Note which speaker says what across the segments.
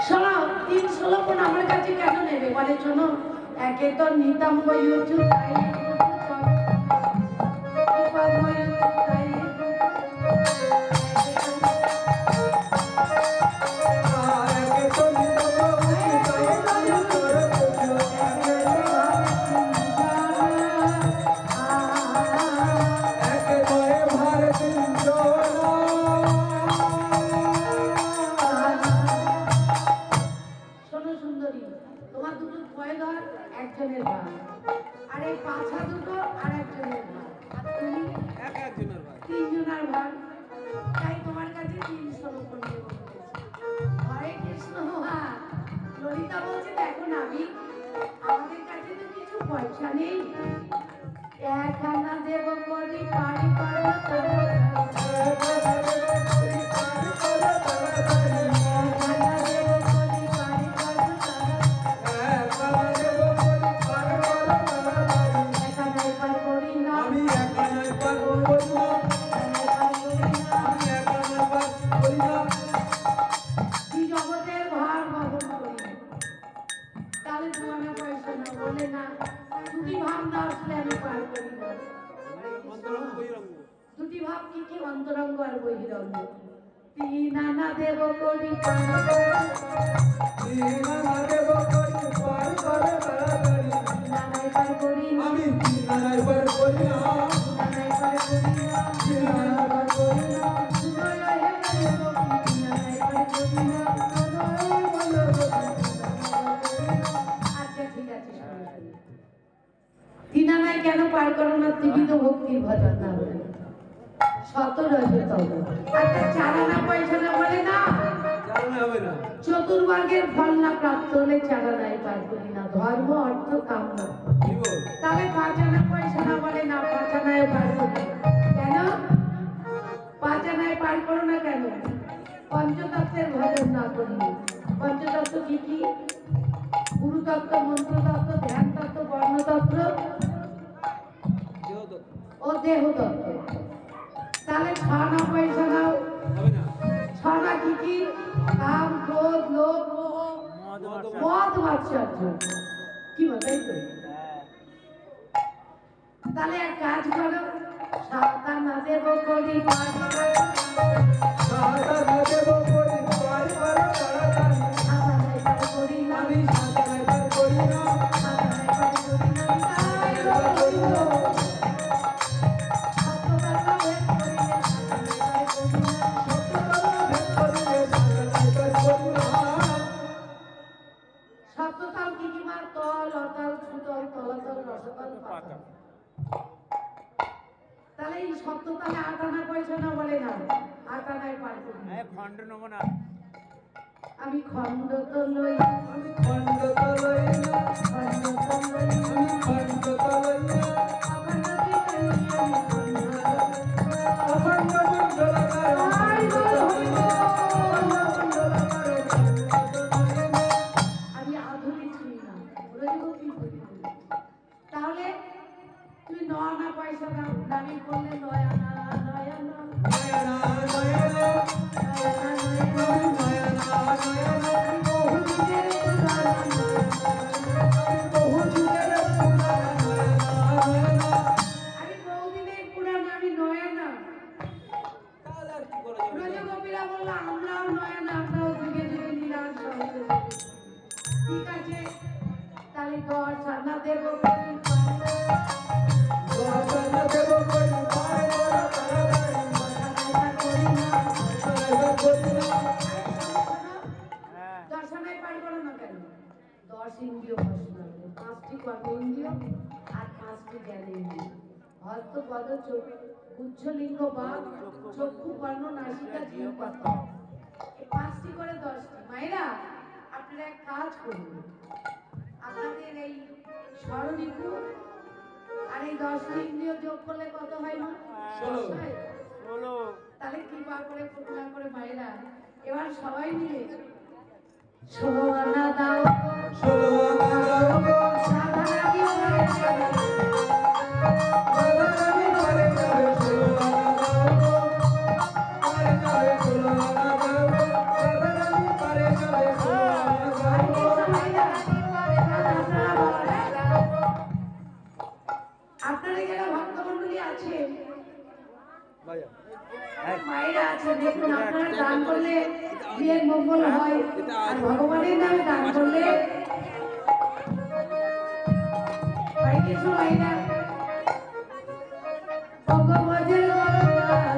Speaker 1: শোনো 316 কোন আমার কাছে কেন নেবে বলে শোনো একে তো নিতাম্ব ইউটিউব তাই একজনের ভাগ আর এই পাছা দুটো আর একজনের ভাগ আর তুমি একজনের ভাগ তিনজনের ভাগ তাই তোমার কাছে 300 রুপি দেব হরে কৃষ্ণ ললিতা বলছে দেখো না আমি আমাদের কাছে তো কিছু পয়সা নেই এক আনা দেব করি পারি পারি দুটি ভাব কি কি অন্তরঙ্গ আর বহিরঙ্গ তিন আনা দেব করি তিন আনা দেব করি পার করে তাড়াতাড়ি নানাই পার করি আমি তিন আনাই পার করি না নানাই পার করি না তিন আনাই পার করি না সুনয় হে দেব তিন আনাই পার করি না সুনয় বলো আচ্ছা ঠিক আছে তিন আনাই কেন পার করো না ত্রিবিধ ভক্তির ভজন না বলে 17 আচ্ছা 4 আনা পয়সা না বলে না চতুর্বর্গের ফল না প্রাপ্ত হলে 4 আনাই পার করি না ধর্ম অর্থ কাম না তাহলে 5 আনা পয়সা না বলে না 5 আনায় পার করি কেন 5 আনায় পার করো না কেন পঞ্চতত্ত্বের ভজন না করি পঞ্চতত্ত্ব কি কি গুরু তত্ত্ব মন্ত্র তত্ত্ব ধ্যান তত্ত্ব বর্ণ তত্ত্ব ও দেহ তত্ত্ব তাহলে 6 আনা পয়সা নাও হবে না 6 আনা কি কি কাম ক্রোধ লোভ মদ মাৎসর্য কি বলতে তো তাহলে এক কাজ করো 7 আনা দেব করি পারি তাহলে এই সপ্ততালে 8 আনা পয়সা না বলে না 8 আনায় পার করি খণ্ড নেব না আমি খণ্ড তো লই আমি খণ্ড তো লই না খণ্ড তো লই আমি খণ্ড তো লই না অখণ্ড কি লই আমি অখণ্ড মণ্ডল কার আমি আধুনিক ছিলাম না রোজ কি করি তাহলে তুমি 9 আনা পয়সা দাও দাবি করলে 9 আনা 9 আনা 9 আনা 9 আনা 9 আনা বহু দিনের পুরাণ আমি 9 আনা তাহলে আর কি করা যাবে ব্রজগোপীরা বলল আমরাও 9 আনা আমরাও যুগে যুগে নিরাশ হয়েছে ঠিক আছে তাহলে 10 আনা দেব দর্শনায় পার করো না কেন 10 ইন্দ্রিয় ভস্ম 5টি কর্মেন্দ্রিয় আর 5টি জ্ঞানেন্দ্রিয় হস্ত পদ চোখ গুচ্ছলিঙ্গ বাক চক্ষু কর্ণ নাসিকা জিহ্বা এই 5টি করে 10টি মায়েরা আপনারা এক কাজ করুন আপনাদের এই স্মরণিকু আর এই 10টি ইন্দ্রিয় যোগ করলে কত হয় না 16 তাহলে কৃপা করে করুণা করে মায়েরা এবার সবাই মিলে 16 আনা দাও 16 আনা দাও সাধনা কি করে যাবে 16 আনা দাও আপনারা যারা ভক্তমন্ডলী আছেন, মায়েরা আছে, দেখুন আপনারা দান করলে বিয়ের মঙ্গল হয়, আর ভগবানের নামে দান করলে কিছু হয় না। ভগবানের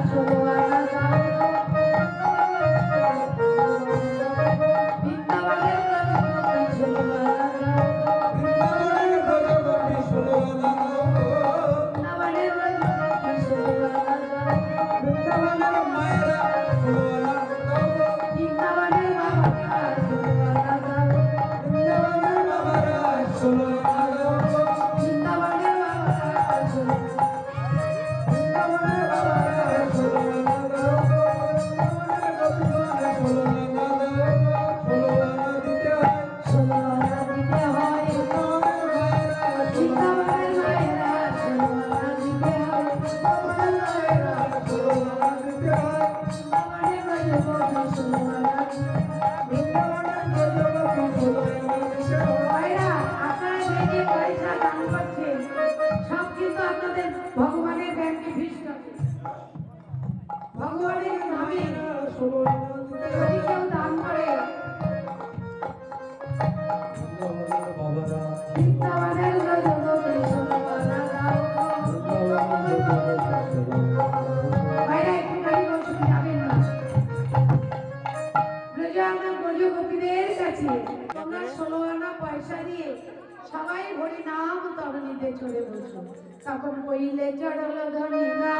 Speaker 1: চলো ভগবানের নামে যদি কেউ দান করে বৃন্দাবনের ভাইরা একটুখানি বসুন, যাবেন না। ব্রজগোপীদের কাছে তোমরা 16 আনা পয়সা দিয়ে সবাই হরি নাম তরণীতে চলে বসো। তখন কইলে চড়ল ধনী না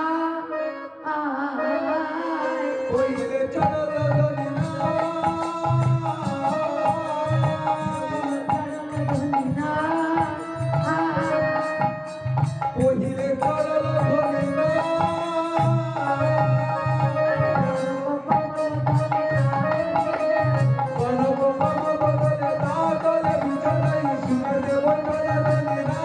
Speaker 2: কইলে চড়ল ধনী না কইলে চড়ল ধনী না কনক বাবা বলে দাদল বিছানাই শুনে দেব চড়ল ধনী না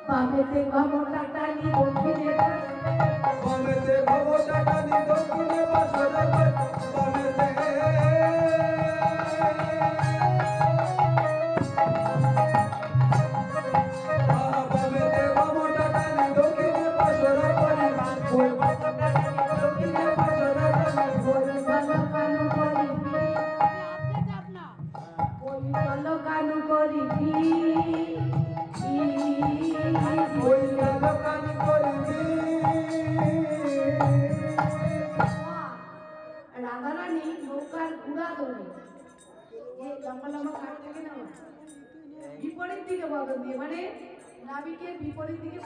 Speaker 1: বামেতে ভবটা টানি দক্ষিণে
Speaker 2: বামেতে ভবটা টানি দক্ষিণে পাশরে বামেতে বামেতে ভবটা টানি দক্ষিণে পাশরে পড়ি ওই ভবটা টানি দক্ষিণে পাশরে পড়ি
Speaker 1: ভালো কানু করিবি ওই ভালো কানু করিবি
Speaker 2: ওই ভালো কানু করিবি
Speaker 1: রাধারানী নৌকার ঘুরা ধরে লম্বা লম্বা কাঠ থাকে না বিপরীত দিকে বদল দিয়ে, মানে নাবিকের বিপরীত দিকে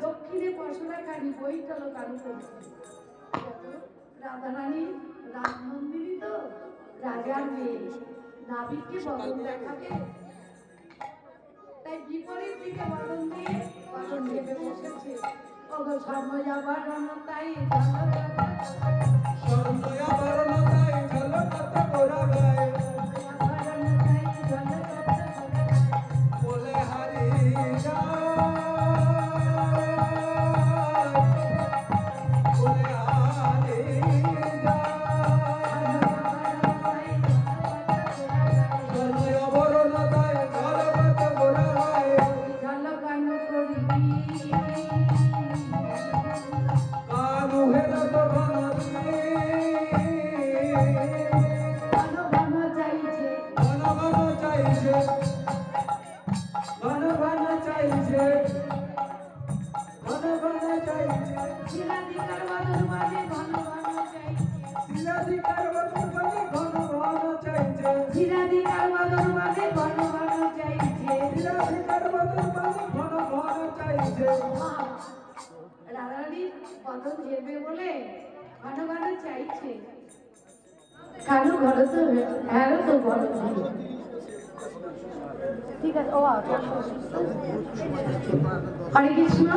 Speaker 1: দক্ষিণে পশরা কানি বইটালো কানু করছে। রাধারানী রাম মন্দিরই তো রাজার মেয়ে, নাবিককে বদল দেখাবে, তাই বিপরীত দিকে বদল দিয়ে বদল চেপে বসেছে। ওগো সময়া বারণ তাই
Speaker 2: শরণয়া বরণ তাই ঝলকত করা গায় বলে হারি বলে হারি শরণয়া বরণ তাই ঝলকত করা গায়
Speaker 1: ঝলকানো করিবি
Speaker 2: কানু হেরা তো
Speaker 1: ঘন ঘন চাইছে
Speaker 2: ঘন ঘন চাইছে ঘন ঘন চাইছে ঘন ঘন চাইছে
Speaker 1: শিলাধিকার বাদর বাজে ঘন ঘন চাইছে
Speaker 2: শিলাধিকার বদন বলে ঘন ঘন চাইছে
Speaker 1: শিলাধিকার বাদর বাজে ঘন ঘন চাইছে
Speaker 2: শিলাধিকার বদন বলে ঘন ঘন চাইছে
Speaker 1: রাধারানীর বদন যেবে বলে ঘন ঘন চাইছে। কানু ঘর তো হ্যাঁ তো ঘর ঠিক আছে। ও হরে কৃষ্ণ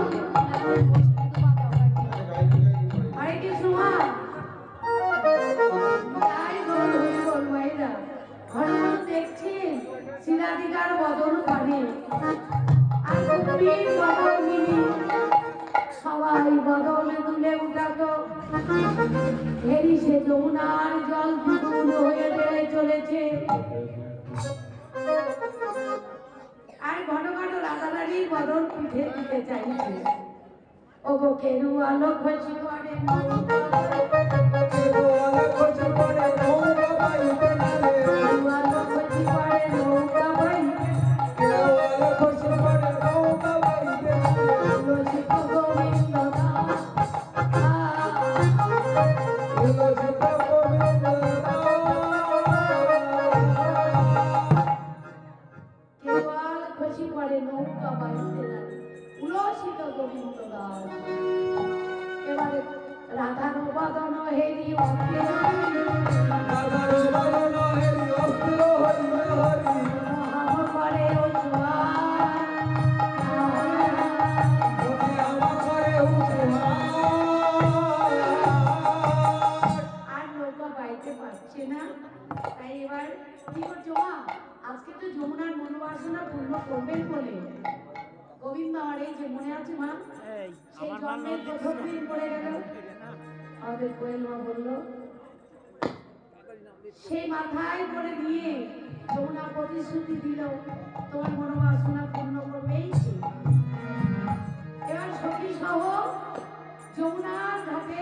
Speaker 1: হরে কৃষ্ণ তাই বল ভাইরা ঘন ঘন দেখছেন শিলাধিকার বদন পানে আর কুমির বদল মিনি সবাই বদল তুলে উঠাতো। হেরি সে যমুনার জল দ্বিগুণ হয়ে বেড়ে চলেছে। আর ঘন ঘন রাধারানীর বদল পিঠে দিতে চাইছে। ওগো কেরু আলো খসি করে
Speaker 2: কেরু আলো খসি করে নৌকা বাইতে না রে।
Speaker 1: কেরু আলো খসি করে নৌকা বাইতে।
Speaker 2: কেরু আলো খসি করে নৌকা বাইতে না রে।
Speaker 1: তুলসী তো গোবিন্দ দাস
Speaker 2: তুলসী তো গোবিন্দ
Speaker 1: কেওয়াল খসি পড়ে নৌকা বাইতে না রে। তুলসী তো গোবিন্দ দাস। এবারে রাধার বদন হেরি অস্ত্র
Speaker 2: রাধার বদন হেরি অস্ত্র হইল হরি।
Speaker 1: হাম করে ও
Speaker 2: মনে আমা করে
Speaker 1: আর নৌকা বাইতে পারছে না। তাই এবার কি করছো মা? আজকে তো যমুনার মনোবাসনা পূর্ণ করবেন বলে গোবিন্দ আমার এই যে মনে আছে মা, সেই জন্মের প্রথম দিন পড়ে গেল। আমাদের কোয়েল মা বললো সেই মাথায় করে দিয়ে যমুনা প্রতিশ্রুতি দিল তোমার মনোবাসনা পূর্ণ করবেই সে। এবার সখী সহ যমুনার ঘাটে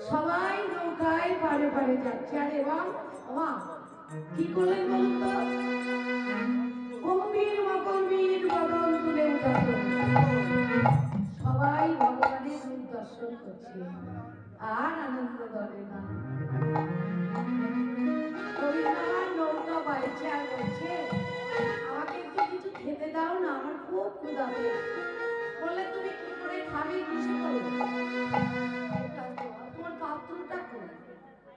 Speaker 1: সবাই নৌকায় পারে পারে যাচ্ছে। আর এবং মা কি করলেন বলুন তো? গম্ভীর মগম্ভীর বদন তুলে উঠাতো। সবাই ভগবানের রূপ দর্শন করছে আর আনন্দ করে না। রবীন্দ্রনাথ নৌকা বাইছে আর বলছে আমাকে একটু কিছু খেতে দাও না, আমার খুব ক্ষুধা পেয়েছে। বললে তুমি কি করে খাবে, কিসে করো? তোমার পাত্রটা কই?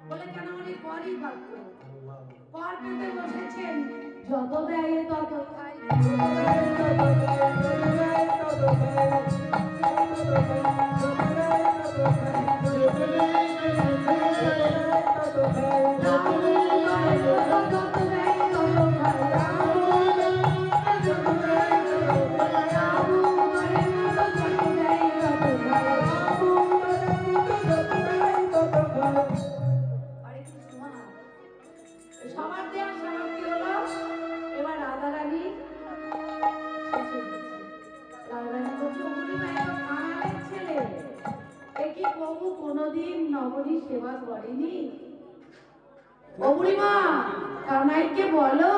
Speaker 1: বলে কেন অনেক বড়ই পাত্র। পর পেতে বসেছেন, যত দেয় তত খাই। সবার দেওয়া সবার কি হলো? এবার রাধারানী রাধারানী বলছে অমরিমা এত কাঙালের ছেলে, এ কি প্রভু কোনোদিন নবরী সেবা করেনি? অমরিমা কানাইকে বলো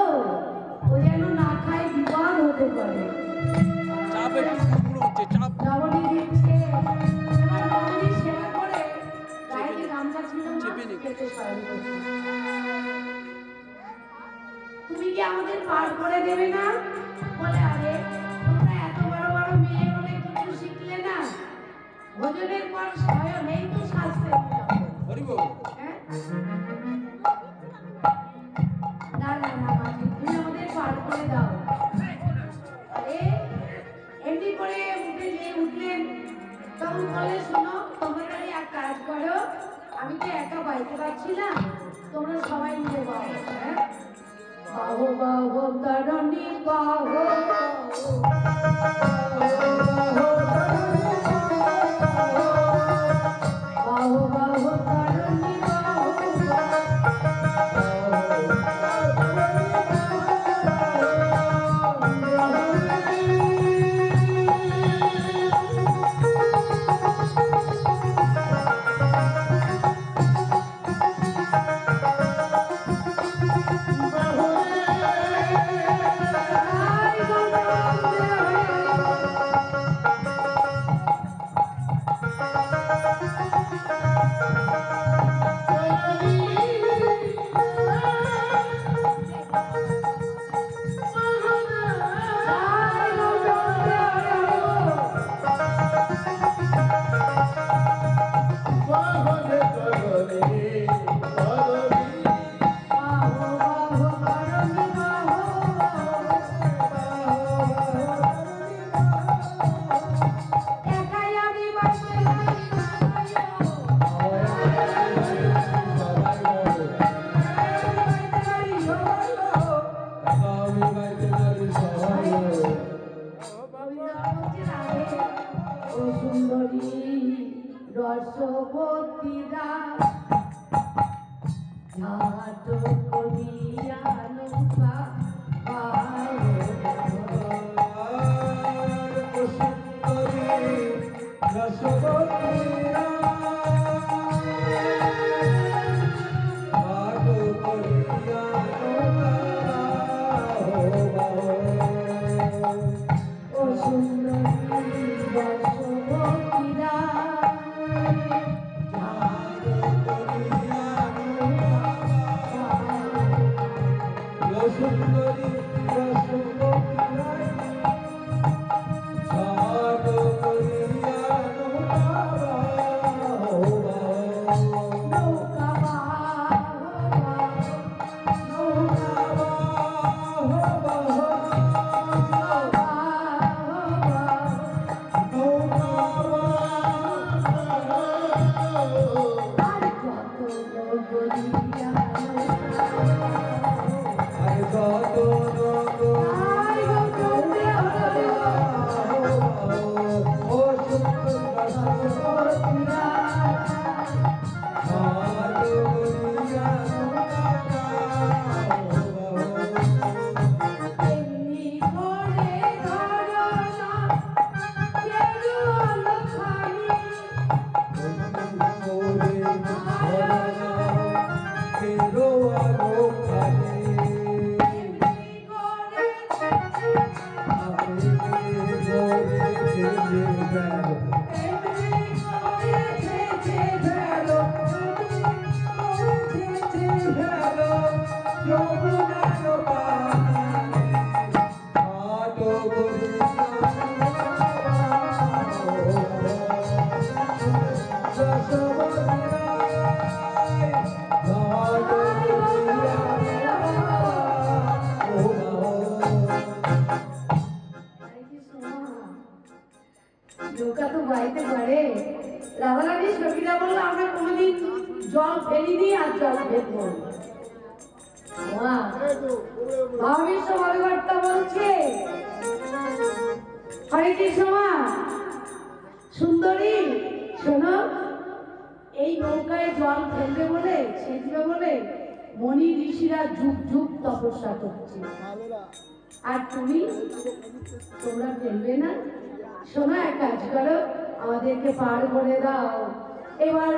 Speaker 1: ও যেন না খায়, বিপদ হতে পারে। নবরী দিচ্ছে। এবার নবরী সেবা করে গায়ে গামছা ছিল না, পেটে শয়ন করছে। তুমি কি আমাদের পার করে দেবে না? বলে আরে তোমরা এত বড় বড় মেয়ে বলে কিছু শিখলে না? ভোজনের পর শয়ন, এই তো শাস্ত্রে হ্যাঁ? না না না মাঝি, তুমি আমাদের পার করে দাও। আরে এমনি করে উঠে যে উঠলেন তখন বলে শোনো তোমরা এক কাজ করো, আমি তো একা বাইতে পারছি না, তোমরা সবাই মিলে বাবু। হ্যাঁ বাহু বাহু তরণী বাহু বাহু বাহু তরণী বাহু নৌকা তো বাইতে পারে। রাধারানী সখীরা বললো আমরা কোনোদিন জল ফেলিনি আর জল ফেলবো না। মহাবিশ্ব ভগবানটা বলছে হরে কৃষ্ণ মা সুন্দরী শোনো, এই নৌকায় জল ফেলবে বলে ছেঁচবে বলে মনি ঋষিরা যুগ যুগ তপস্যা করছে, আর তোমরা ফেলবে না। শোনো, এক কাজ করো, আমাদেরকে পার করে দাও। এবার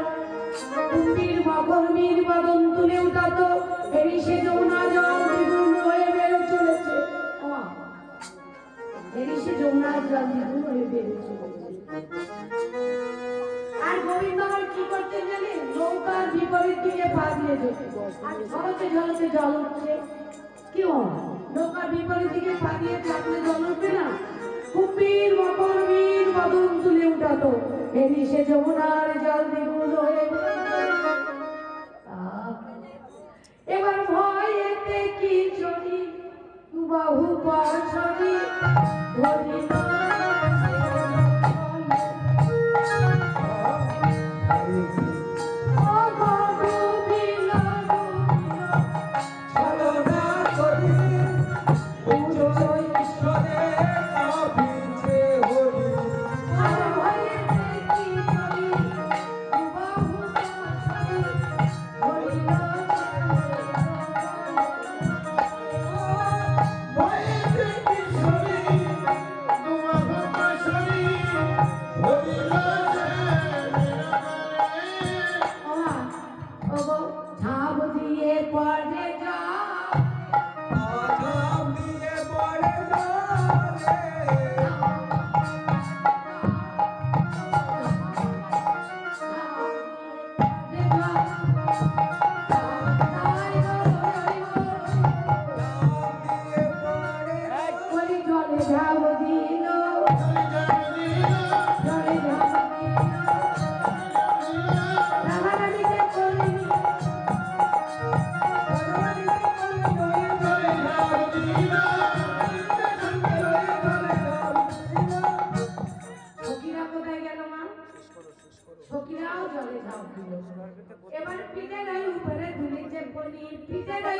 Speaker 1: কুম্ভীর মকরমীর বদন তুলে উঠাতো, হেরিসে যমুনা জল দ্বিগুণ হয়ে বেড়ে চলেছে। হেরিসে যমুনা জল দ্বিগুণ হয়ে বেড়ে চলেছে। আর গোবিন্দ আমার কি করতে জানে, নৌকার বিপরীত দিকে পা দিয়ে যেত, আর ঝলকে ঝলকে জল উঠছে। কি নৌকার বিপরীত দিকে পা দিয়ে থাকলে জল উঠবে না? কুম্ভীর মকরমীর বদন তুলে উঠাতো, হেরিসে যমুনার জল দ্বিগুণ হয়ে। এবার ভয়েতে কি চলি বাহু পাশরি ধরি না। সখীরাও জলে ঝাঁপ দিল। এবার পিঠে নাই উপরে দুলিতে পনির, পিঠে নাই